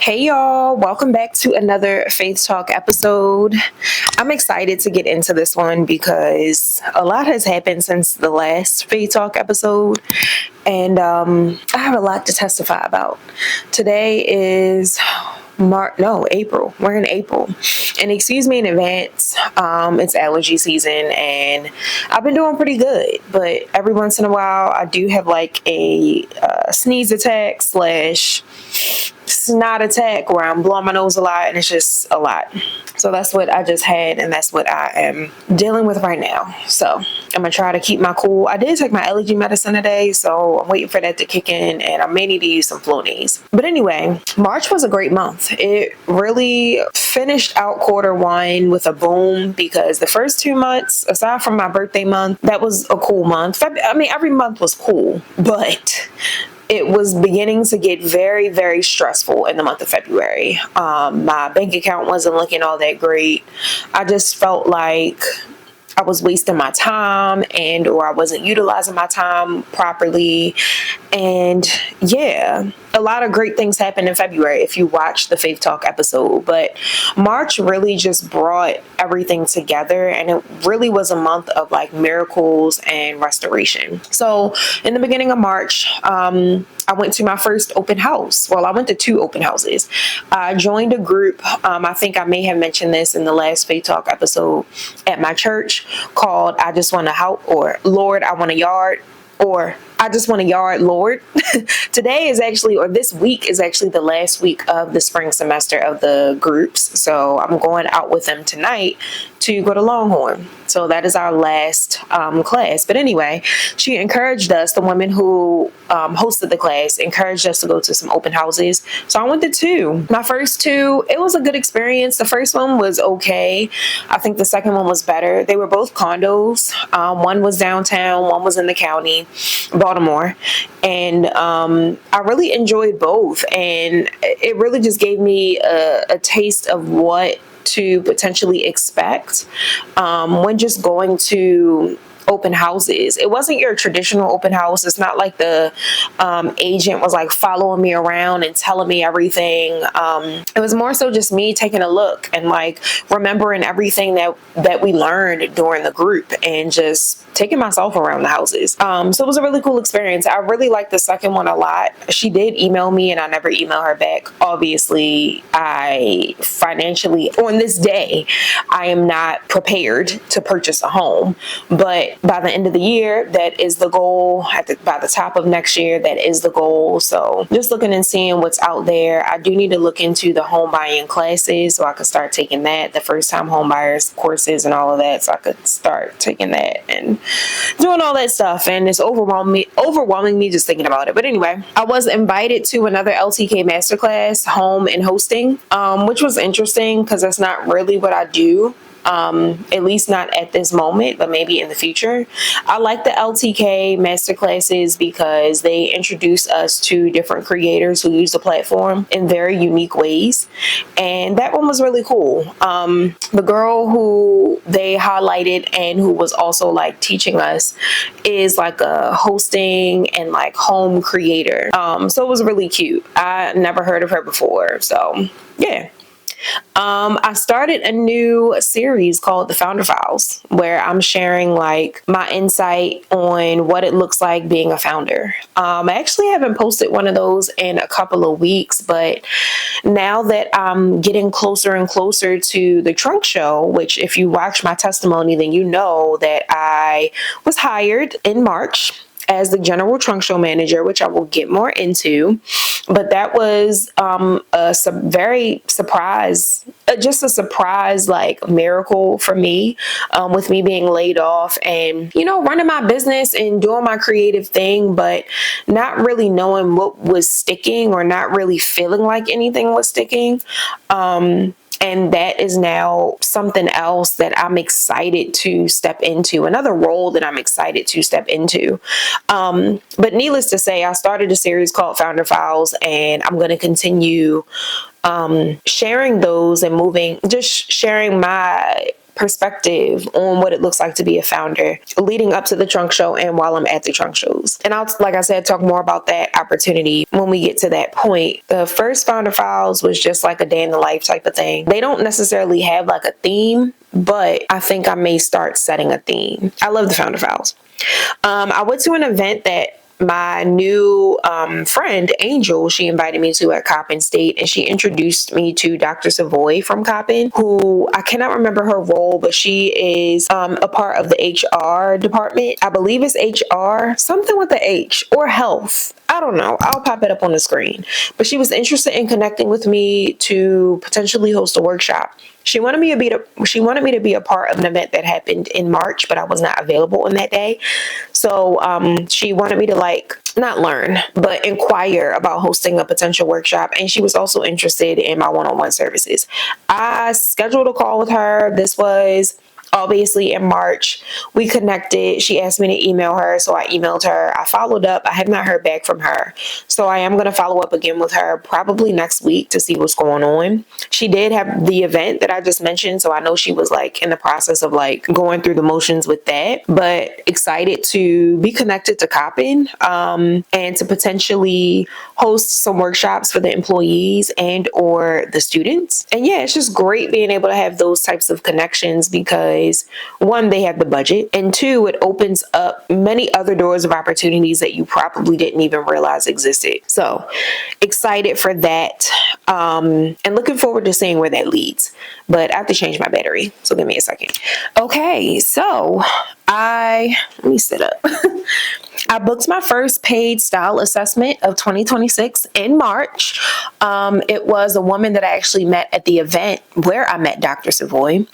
Hey y'all, welcome back to another Faith Talk episode. I'm excited to get into this one because a lot has happened since the last Faith Talk episode, and I have a lot to testify about. Today is April. We're in April. And excuse me in advance, it's allergy season and I've been doing pretty good. But every once in a while, I do have like a sneeze attack slash snot attack where I'm blowing my nose a lot and it's just a lot. So that's what I just had and that's what I am dealing with right now. So I'm going to try to keep my cool. I did take my allergy medicine today, so I'm waiting for that to kick in and I may need to use some Flonase. But anyway, March was a great month. It really finished out quarter 1 with a boom because the first 2 months, aside from my birthday month, that was a cool month. I mean, every month was cool, but it was beginning to get very, very stressful in the month of February. My bank account wasn't looking all that great. I just felt like I was wasting my time or I wasn't utilizing my time properly. And yeah, a lot of great things happened in February if you watch the Faith Talk episode. But March really just brought everything together and it really was a month of like miracles and restoration. So in the beginning of March, I went to my first open house. Well, I went to 2 open houses. I joined a group. I think I may have mentioned this in the last Faith Talk episode at my church called I Just Want a House or Lord, I Want a Yard or I Just Want a Yard, Lord. Today is actually, or this week is actually the last week of the spring semester of the groups. So I'm going out with them tonight to go to Longhorn. So that is our last class. But anyway, she encouraged us, the woman who hosted the class, encouraged us to go to some open houses. So I went to 2. My first 2, it was a good experience. The first one was okay. I think the second one was better. They were both condos. One was downtown, one was in the county, Baltimore. And I really enjoyed both. And it really just gave me a taste of what to potentially expect when just going to open houses. It wasn't your traditional open house. It's not like the agent was like following me around and telling me everything. It was more so just me taking a look and like remembering everything that we learned during the group and just taking myself around the houses. So it was a really cool experience. I really liked the second one a lot. She did email me and I never emailed her back. Obviously, I financially, on this day, I am not prepared to purchase a home, but by the end of the year, that is the goal. By the top of next year, that is the goal. So just looking and seeing what's out there. I do need to look into the home buying classes so I could start taking that, the first time home buyers courses and all of that. So I could start taking that and doing all that stuff. And it's overwhelming me just thinking about it. But anyway, I was invited to another LTK masterclass, home and hosting, which was interesting because that's not really what I do. At least not at this moment, but maybe in the future. I like the LTK masterclasses because they introduce us to different creators who use the platform in very unique ways. And that one was really cool. The girl who they highlighted and who was also like teaching us is like a hosting and like home creator. So it was really cute. I never heard of her before. So yeah. I started a new series called The Founder Files, where I'm sharing like my insight on what it looks like being a founder. I actually haven't posted one of those in a couple of weeks, but now that I'm getting closer and closer to the trunk show, which if you watch my testimony, then you know that I was hired in March as the general trunk show manager, which I will get more into. But that was very surprise, just a surprise like miracle for me, with me being laid off and, running my business and doing my creative thing, but not really knowing what was sticking or not really feeling like anything was sticking. And that is now something else that I'm excited to step into, another role that I'm excited to step into. But needless to say, I started a series called Founder Files, and I'm going to continue sharing those and sharing my perspective on what it looks like to be a founder leading up to the trunk show and while I'm at the trunk shows. And I'll, like I said, talk more about that opportunity when we get to that point. The first Founder Files was just like a day in the life type of thing. They don't necessarily have like a theme, but I think I may start setting a theme. I love the Founder Files. I went to an event that my new friend Angel, she invited me to at Coppin State, and she introduced me to Dr. Savoy from Coppin, who I cannot remember her role, but she is a part of the HR department. I believe it's HR, something with the H, or health. I don't know. I'll pop it up on the screen. But she was interested in connecting with me to potentially host a workshop. She wanted me to be a part of an event that happened in March, but I was not available on that day. So she wanted me to not learn, but inquire about hosting a potential workshop. And she was also interested in my one-on-one services. I scheduled a call with her. This was obviously in March. We connected. She asked me to email her, so I emailed her. I followed up. I have not heard back from her, so I am going to follow up again with her probably next week to see what's going on. She did have the event that I just mentioned, so I know she was in the process of going through the motions with that, but excited to be connected to Coppin and to potentially host some workshops for the employees and or the students. And yeah, it's just great being able to have those types of connections because one, they have the budget, and two, it opens up many other doors of opportunities that you probably didn't even realize existed. So excited for that, and looking forward to seeing where that leads. But I have to change my battery, so give me a second. Okay, so let me sit up. I booked my first paid style assessment of 2026 in March. It was a woman that I actually met at the event where I met Dr. Savoy.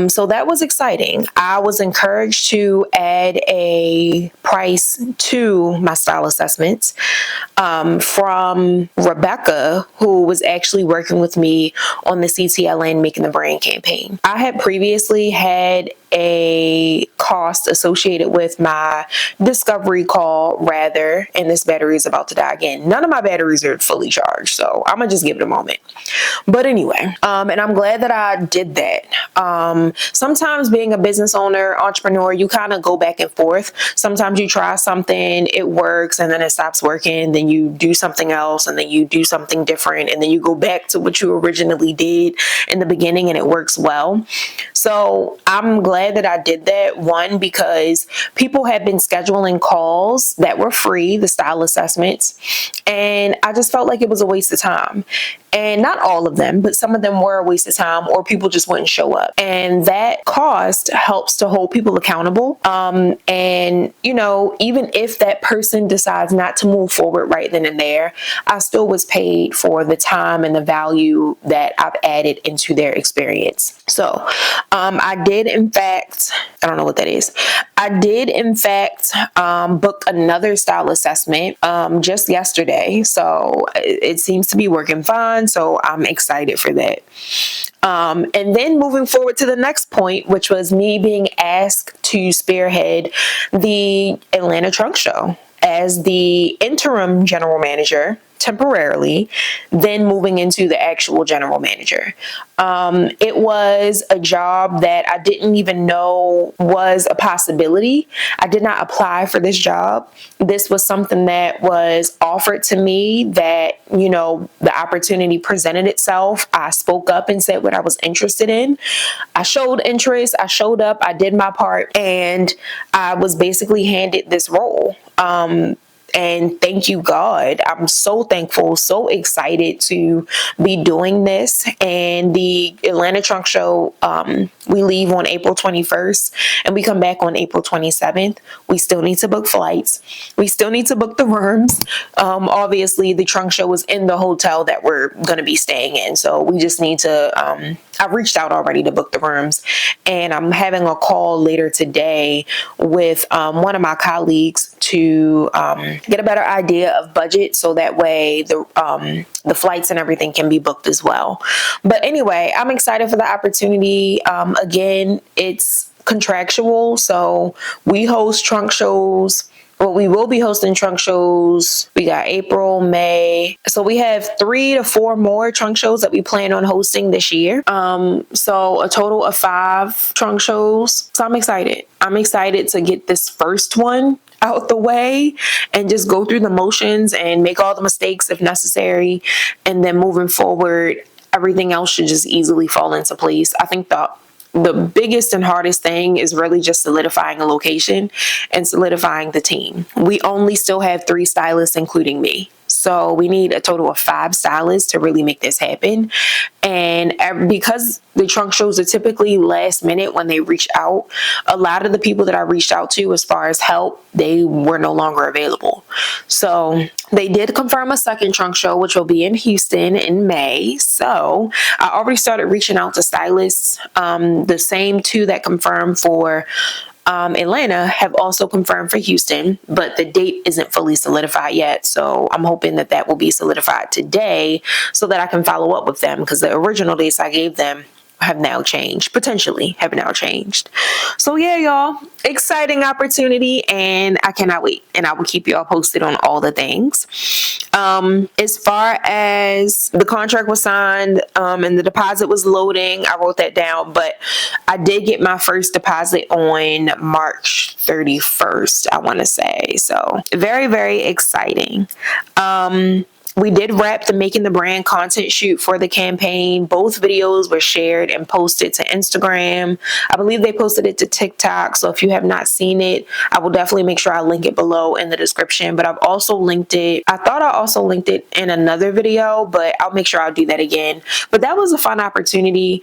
So that was exciting. I was encouraged to add a price to my style assessments from Rebecca, who was actually working with me on the CTLN Making the Brand campaign. I had previously had a cost associated with my discovery call, rather, and this battery is about to die again. None of my batteries are fully charged, so I'm gonna just give it a moment. But anyway, and I'm glad that I did that. Sometimes being a business owner, entrepreneur, you kind of go back and forth. Sometimes you try something, it works, and then it stops working, then you do something else, and then you do something different, and then you go back to what you originally did in the beginning, and it works well. So I'm glad that I did that. One, because people had been scheduling calls that were free, the style assessments, and I just felt like it was a waste of time. And not all of them, but some of them were a waste of time, or people just wouldn't show up. And that cost helps to hold people accountable. And, even if that person decides not to move forward right then and there, I still was paid for the time and the value that I've added into their experience. So I did, in fact, I don't know what that is. I did, in fact, book another style assessment just yesterday. So it seems to be working fine. So I'm excited for that. And then moving forward to the next point, which was me being asked to spearhead the Atlanta Trunk Show as the interim general manager temporarily, then moving into the actual general manager. It was a job that I didn't even know was a possibility. I did not apply for this job. This was something that was offered to me that, the opportunity presented itself. I spoke up and said what I was interested in. I showed interest. I showed up. I did my part, and I was basically handed this role. And thank you, God. I'm so thankful, so excited to be doing this. And the Atlanta Trunk Show, we leave on April 21st and we come back on April 27th. We still need to book flights. We still need to book the rooms. Obviously, the Trunk Show is in the hotel that we're going to be staying in. So we just need to, I've reached out already to book the rooms, and I'm having a call later today with one of my colleagues to get a better idea of budget, so that way the flights and everything can be booked as well. But anyway, I'm excited for the opportunity. Again, it's contractual, so we host trunk shows Well, we will be hosting trunk shows. We got April, May. So we have 3 to 4 more trunk shows that we plan on hosting this year. So a total of 5 trunk shows. So I'm excited. I'm excited to get this first one out the way and just go through the motions and make all the mistakes if necessary. And then moving forward, everything else should just easily fall into place. I think the biggest and hardest thing is really just solidifying a location and solidifying the team. We only still have 3 stylists, including me. So we need a total of 5 stylists to really make this happen. And because the trunk shows are typically last minute when they reach out, a lot of the people that I reached out to as far as help, they were no longer available. So they did confirm a second trunk show, which will be in Houston in May. So I already started reaching out to stylists. The same 2 that confirmed for Atlanta have also confirmed for Houston, but the date isn't fully solidified yet. So I'm hoping that that will be solidified today so that I can follow up with them, because the original dates I gave them have now changed, potentially have now changed. So yeah, y'all, exciting opportunity, and I cannot wait. And I will keep y'all posted on all the things. As far as the contract was signed, and the deposit was loading, I wrote that down, but I did get my first deposit on March 31st, I want to say. So very, very exciting. We did wrap the Making the Brand content shoot for the campaign. Both videos were shared and posted to Instagram. I believe they posted it to TikTok. So if you have not seen it, I will definitely make sure I link it below in the description. But I've also linked it. I thought I also linked it in another video, but I'll make sure I'll do that again. But that was a fun opportunity.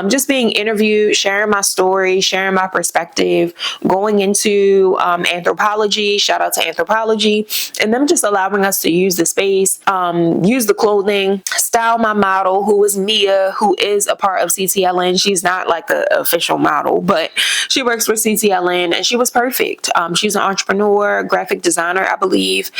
Just being interviewed, sharing my story, sharing my perspective, going into anthropology. Shout out to anthropology. And them just allowing us to use the space. Use the clothing, style my model, who is Mia, who is a part of CTLN. She's not like an official model, but she works for CTLN, and she was perfect. She's an entrepreneur, graphic designer, I believe,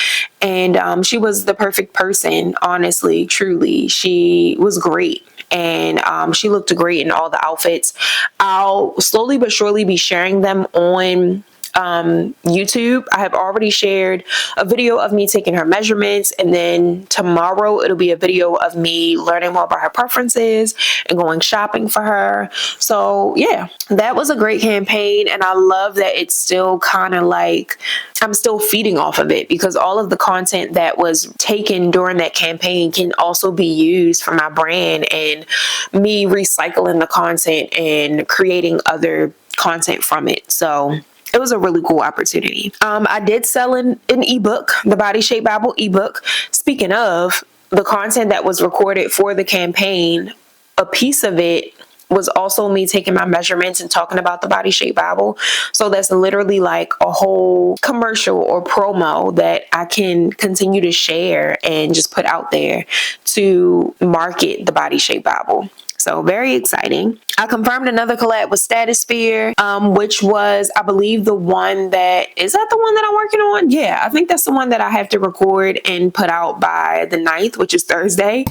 and she was the perfect person, honestly, truly. She was great. And she looked great in all the outfits. I'll slowly but surely be sharing them on YouTube. I have already shared a video of me taking her measurements, and then tomorrow it'll be a video of me learning more about her preferences and going shopping for her. So yeah, that was a great campaign, and I love that it's still kind of like I'm still feeding off of it, because all of the content that was taken during that campaign can also be used for my brand and me recycling the content and creating other content from it. So it was a really cool opportunity. I did sell an ebook, the Body Shape Bible ebook. Speaking of the content that was recorded for the campaign, a piece of it was also me taking my measurements and talking about the Body Shape Bible. So that's literally like a whole commercial or promo that I can continue to share and just put out there to market the Body Shape Bible. So very exciting. I confirmed another collab with Stratosphere, which was, I believe, the one that, is that the one that I'm working on? Yeah, I think that's the one that I have to record and put out by the 9th, which is Thursday.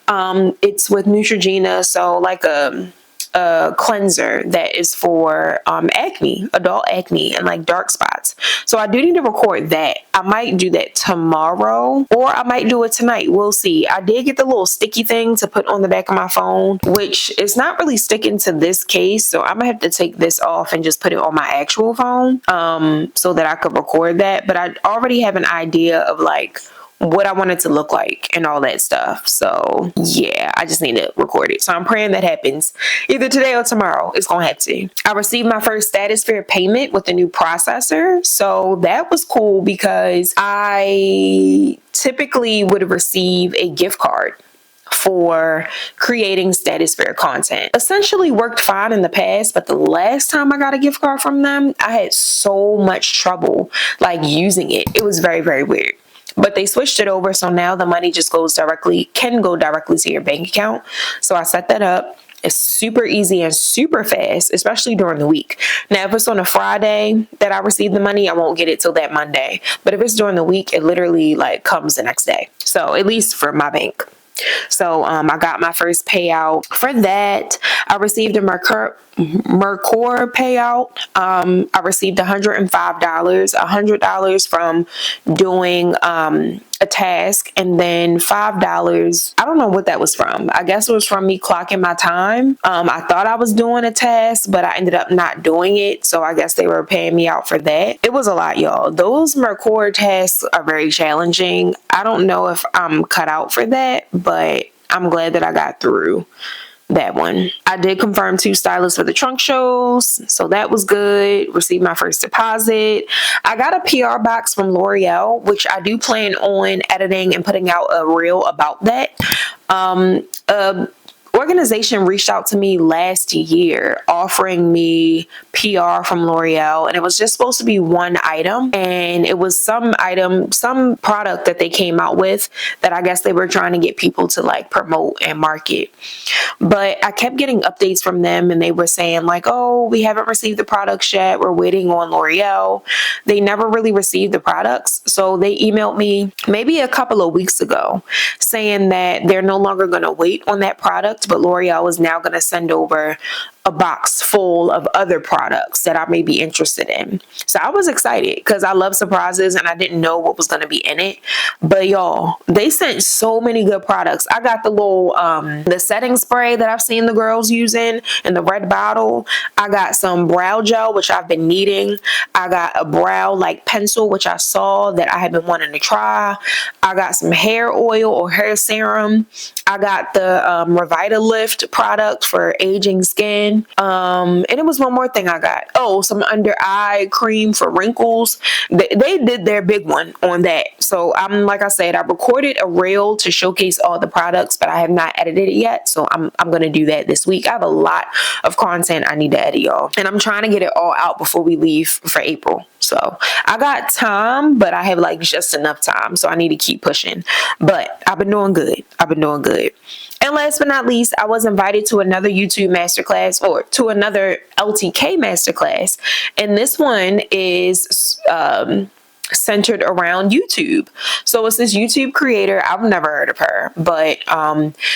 It's with Neutrogena, so like a cleanser that is for acne, adult acne, and like dark spots. So I do need to record that. I might do that tomorrow, or I might do it tonight. We'll see. I did get the little sticky thing to put on the back of my phone, which is not really sticking to this case, so I'm gonna have to take this off and just put it on my actual phone so that I could record that. But I already have an idea of like what I want it to look like and all that stuff. So yeah, I just need to record it. So I'm praying that happens either today or tomorrow. It's gonna have to. I received my first Stratosphere payment with the new processor. So that was cool, because I typically would receive a gift card for creating Stratosphere content. Essentially worked fine in the past, but the last time I got a gift card from them, I had so much trouble like using it. It was very, very weird. But they switched it over, so now the money just can go directly to your bank account. So I set that up. It's super easy and super fast, especially during the week. Now, if it's on a Friday that I receive the money, I won't get it till that Monday. But if it's during the week, it literally like comes the next day. So at least for my bank. So I got my first payout for that. I received a Mercur payout. I received $105, $100 from doing a task, and then $5. I don't know what that was from. I guess it was from me clocking my time. I thought I was doing a task, but I ended up not doing it. So I guess they were paying me out for that. It was a lot, y'all. Those Mercor tasks are very challenging. I don't know if I'm cut out for that, but I'm glad that I got through that one. I did confirm 2 stylists for the trunk shows, so that was good. Received my first deposit. I got a PR box from L'Oreal, which I do plan on editing and putting out a reel about that. Organization reached out to me last year offering me PR from L'Oreal, and it was just supposed to be one item, and it was some product that they came out with that I guess they were trying to get people to like promote and market. But I kept getting updates from them, and they were saying like, oh, we haven't received the products yet, we're waiting on L'Oreal. They never really received the products, so they emailed me maybe a couple of weeks ago saying that they're no longer going to wait on that product, but L'Oreal is now going to send over a box full of other products that I may be interested in. So I was excited because I love surprises and I didn't know what was going to be in it. But y'all, they sent so many good products. I got the little the setting spray that I've seen the girls using in the red bottle. I got some brow gel, which I've been needing. I got a brow like pencil, which I saw that I had been wanting to try. I got some hair oil or hair serum. I got the Revitalift product for aging skin. And it was one more thing I got. Oh, some under eye cream for wrinkles. They did their big one on that. So like I said, I recorded a reel to showcase all the products, but I have not edited it yet. So I'm going to do that this week. I have a lot of content I need to edit, y'all. And I'm trying to get it all out before we leave for April. So I got time, but I have like just enough time. So I need to keep pushing. But I've been doing good. And last but not least, I was invited to another YouTube masterclass, or to another LTK masterclass. And this one is centered around YouTube. So it's this YouTube creator. I've never heard of her, but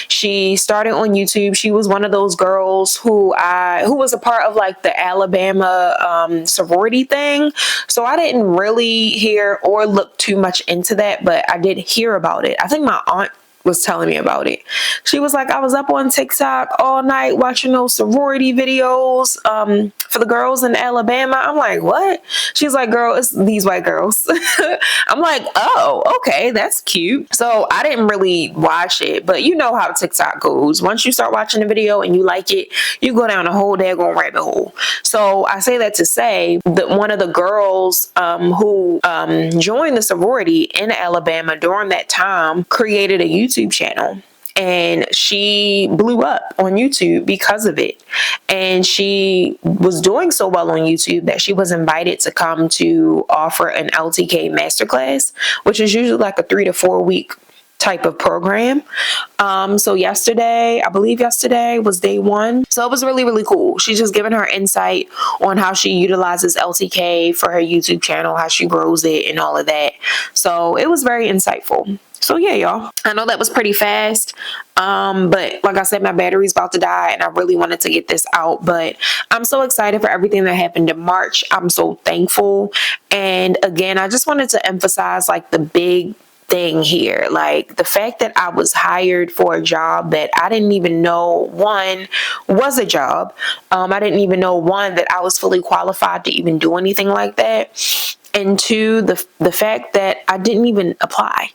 she started on YouTube. She was one of those girls who was a part of like the Alabama sorority thing. So I didn't really hear or look too much into that, but I did hear about it. I think my aunt was telling me about it. She was like, I was up on TikTok all night watching those sorority videos for the girls in Alabama. I'm like, what? She's like, girl, it's these white girls. I'm like, oh, okay, that's cute. So I didn't really watch it, but you know how TikTok goes. Once you start watching the video and you like it, you go down a whole daggone rabbit hole. So I say that to say that one of the girls who joined the sorority in Alabama during that time created a YouTube channel, and she blew up on YouTube because of it. And she was doing so well on YouTube that she was invited to come to offer an LTK masterclass, which is usually like a 3 to 4 week type of program. So yesterday, I believe yesterday was day 1. So it was really, really cool. She's just giving her insight on how she utilizes LTK for her YouTube channel, how she grows it and all of that. So it was very insightful. So yeah, y'all, I know that was pretty fast. But like I said, my battery's about to die and I really wanted to get this out, but I'm so excited for everything that happened in March. I'm so thankful. And again, I just wanted to emphasize like the big thing here, like the fact that I was hired for a job that I didn't even know one was a job. I didn't even know one that I was fully qualified to even do anything like that. And two, the fact that I didn't even apply.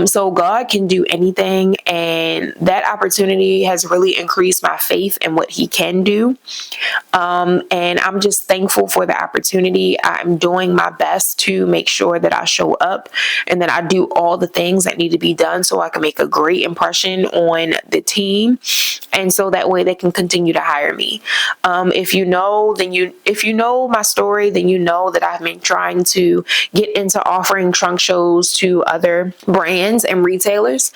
So God can do anything, and that opportunity has really increased my faith in what he can do. And I'm just thankful for the opportunity. I'm doing my best to make sure that I show up and that I do all the things that need to be done so I can make a great impression on the team. And so that way they can continue to hire me. If you know my story, then you know that I've been trying to get into offering trunk shows to other brands and retailers,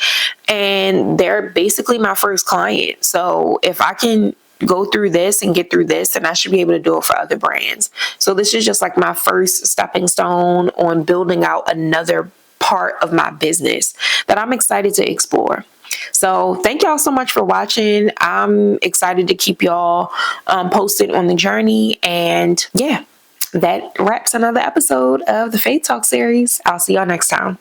and they're basically my first client. So if I can go through this and get through this, and I should be able to do it for other brands. So this is just like my first stepping stone on building out another part of my business that I'm excited to explore. So thank y'all so much for watching. I'm excited to keep y'all posted on the journey. And yeah, that wraps another episode of the Faith Talk series. I'll see y'all next time.